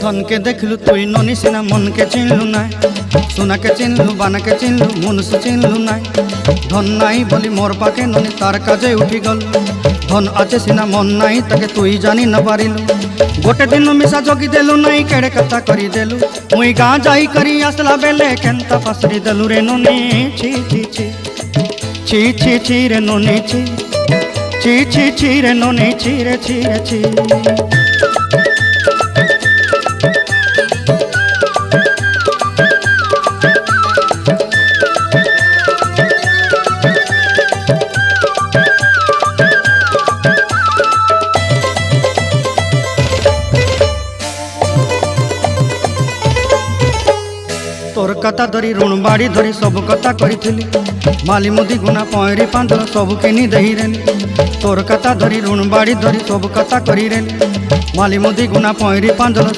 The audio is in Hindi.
धन के देखलु तुई ननी सिना मन के चिन्हलु ना सोना के चिन्हलु बाना के चिन्हलु मुनुष चिन्हलु ना धन नाई बोली मोर पाके ननी तार काजे उठी गल धन आचे सिना मन नाई ताके तुई जानी न पारिलु गोटे दिन मिसा जोगी देलु नाई केड़े कथा करी देलु मुई गाँ जाई करी आसला बेले केंता पासरी देलु रे ननी छी छी छी छी छी छी रे ननी छी छी छी छी रे ननी छी रे छी रे छी। तोर कथा धरी ऋण बाड़ी धरी सब कथा करी माली मुदी गुना पयरी पांदल सब किनी दही रेली तोर कथा धरी ऋण बाड़ी धरी सब कथा करी रेली माली मुदी गुना पयरी पांदल